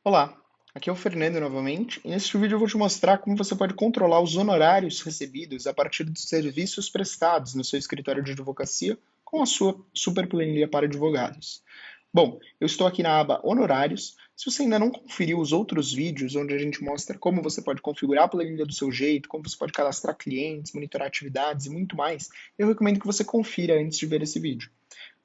Olá, aqui é o Fernando novamente, e neste vídeo eu vou te mostrar como você pode controlar os honorários recebidos a partir dos serviços prestados no seu escritório de advocacia com a sua super planilha para advogados. Bom, eu estou aqui na aba Honorários. Se você ainda não conferiu os outros vídeos onde a gente mostra como você pode configurar a planilha do seu jeito, como você pode cadastrar clientes, monitorar atividades e muito mais, eu recomendo que você confira antes de ver esse vídeo.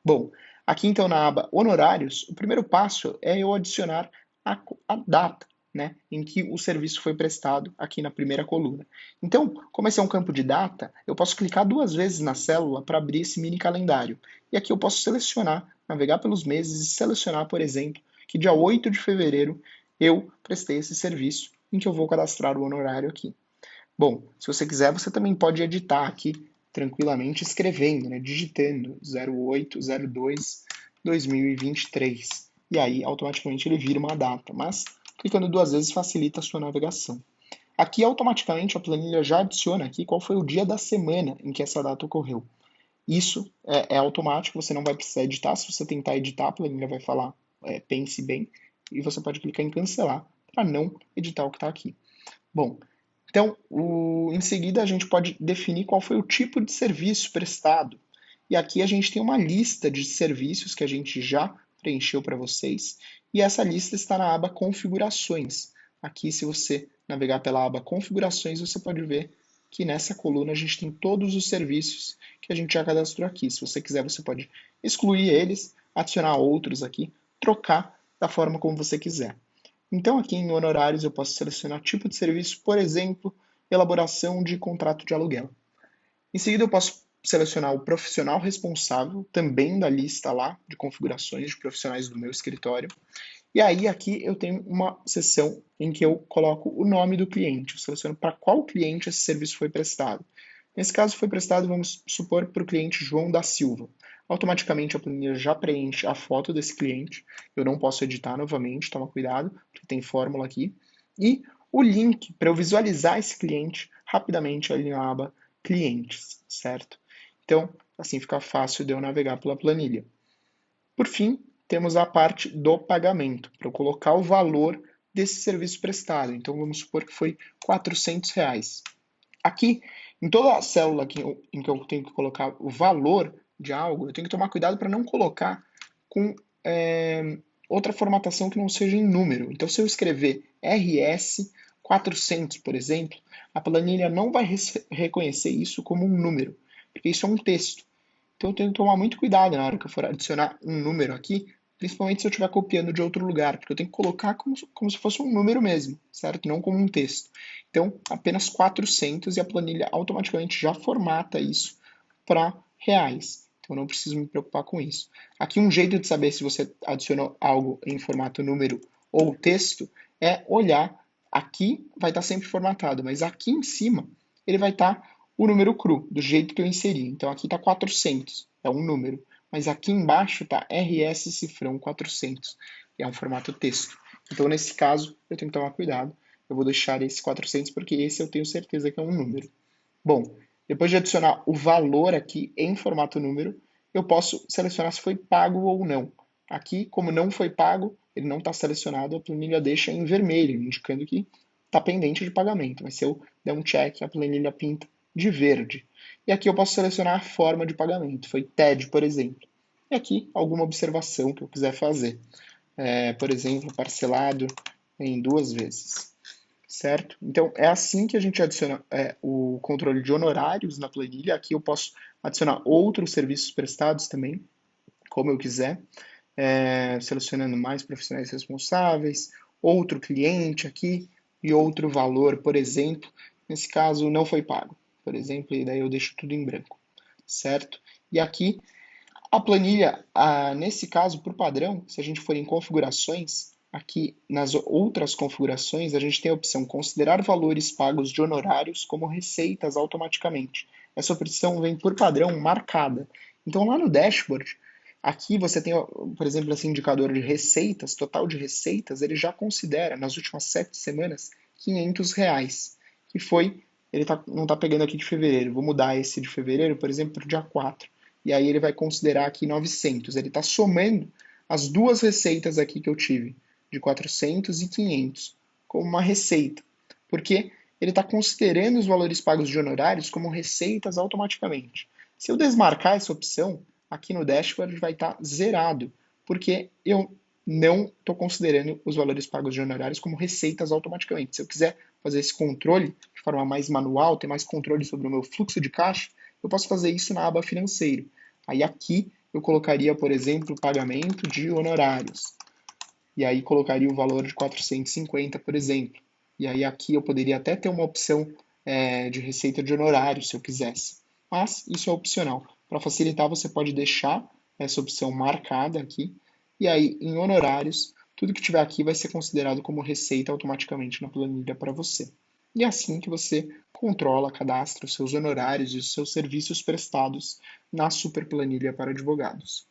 Bom, aqui então na aba Honorários, o primeiro passo é eu adicionar a data, né, em que o serviço foi prestado aqui na primeira coluna. Então, como esse é um campo de data, eu posso clicar duas vezes na célula para abrir esse mini calendário. E aqui eu posso selecionar, navegar pelos meses e selecionar, por exemplo, que dia 8 de fevereiro eu prestei esse serviço em que eu vou cadastrar o honorário aqui. Bom, se você quiser, você também pode editar aqui tranquilamente escrevendo, né, digitando 08/02/2023. E aí, automaticamente, ele vira uma data, mas clicando duas vezes facilita a sua navegação. Aqui, automaticamente, a planilha já adiciona aqui qual foi o dia da semana em que essa data ocorreu. Isso é automático, você não vai precisar editar. Se você tentar editar, a planilha vai falar pense bem, e você pode clicar em cancelar para não editar o que está aqui. Bom, então, em seguida, a gente pode definir qual foi o tipo de serviço prestado. E aqui a gente tem uma lista de serviços que a gente já preencheu para vocês. E essa lista está na aba Configurações. Aqui, se você navegar pela aba Configurações, você pode ver que nessa coluna a gente tem todos os serviços que a gente já cadastrou aqui. Se você quiser, você pode excluir eles, adicionar outros aqui, trocar da forma como você quiser. Então, aqui em honorários, eu posso selecionar tipo de serviço, por exemplo, elaboração de contrato de aluguel. Em seguida, eu posso selecionar o profissional responsável, também da lista lá de configurações de profissionais do meu escritório. E aí, aqui eu tenho uma seção em que eu coloco o nome do cliente. Eu seleciono para qual cliente esse serviço foi prestado. Nesse caso, foi prestado, vamos supor, para o cliente João da Silva. Automaticamente a planilha já preenche a foto desse cliente. Eu não posso editar novamente, toma cuidado, porque tem fórmula aqui. E o link para eu visualizar esse cliente rapidamente ali na aba Clientes, certo? Então, assim fica fácil de eu navegar pela planilha. Por fim, temos a parte do pagamento, para eu colocar o valor desse serviço prestado. Então, vamos supor que foi R$ 400. Aqui, em toda a célula em que eu tenho que colocar o valor de algo, eu tenho que tomar cuidado para não colocar com outra formatação que não seja em número. Então, se eu escrever RS 400, por exemplo, a planilha não vai reconhecer isso como um número, porque isso é um texto. Então, eu tenho que tomar muito cuidado na hora que eu for adicionar um número aqui, principalmente se eu estiver copiando de outro lugar, porque eu tenho que colocar como se fosse um número mesmo, certo? Não como um texto. Então, apenas 400 e a planilha automaticamente já formata isso para reais. Então, eu não preciso me preocupar com isso. Aqui, um jeito de saber se você adicionou algo em formato número ou texto é olhar. Aqui vai estar sempre formatado, mas aqui em cima ele vai estar o número cru, do jeito que eu inseri. Então, aqui está 400, é um número. Mas aqui embaixo está RS cifrão 400, que é um formato texto. Então, nesse caso, eu tenho que tomar cuidado. Eu vou deixar esse 400 porque esse eu tenho certeza que é um número. Bom, depois de adicionar o valor aqui em formato número, eu posso selecionar se foi pago ou não. Aqui, como não foi pago, ele não está selecionado, a planilha deixa em vermelho, indicando que está pendente de pagamento. Mas se eu der um check, a planilha pinta de verde. E aqui eu posso selecionar a forma de pagamento. Foi TED, por exemplo. E aqui alguma observação que eu quiser fazer. Por exemplo, parcelado em 2 vezes. Certo? Então, é assim que a gente adiciona o controle de honorários na planilha. Aqui eu posso adicionar outros serviços prestados também, como eu quiser, selecionando mais profissionais responsáveis, outro cliente aqui e outro valor, por exemplo. Nesse caso, não foi pago, por exemplo, e daí eu deixo tudo em branco, certo? E aqui a planilha, nesse caso, por padrão, se a gente for em configurações, aqui nas outras configurações, a gente tem a opção considerar valores pagos de honorários como receitas automaticamente. Essa opção vem por padrão marcada. Então lá no dashboard, aqui você tem, por exemplo, esse indicador de receitas, total de receitas, ele já considera nas últimas 7 semanas R$ 500, que foi, não está pegando aqui de fevereiro, vou mudar esse de fevereiro, por exemplo, para o dia 4. E aí ele vai considerar aqui 900. Ele está somando as duas receitas aqui que eu tive, de 400 e 500 como uma receita, porque ele está considerando os valores pagos de honorários como receitas automaticamente. Se eu desmarcar essa opção, aqui no dashboard vai estar zerado, porque eu não estou considerando os valores pagos de honorários como receitas automaticamente. Se eu quiser fazer esse controle de forma mais manual, ter mais controle sobre o meu fluxo de caixa, eu posso fazer isso na aba financeiro. Aí aqui eu colocaria, por exemplo, o pagamento de honorários. E aí colocaria o valor de 450, por exemplo. E aí aqui eu poderia até ter uma opção de receita de honorários, se eu quisesse. Mas isso é opcional. Para facilitar, você pode deixar essa opção marcada aqui. E aí, em honorários, tudo que tiver aqui vai ser considerado como receita automaticamente na planilha para você. E é assim que você controla, cadastra os seus honorários e os seus serviços prestados na Super Planilha para Advogados.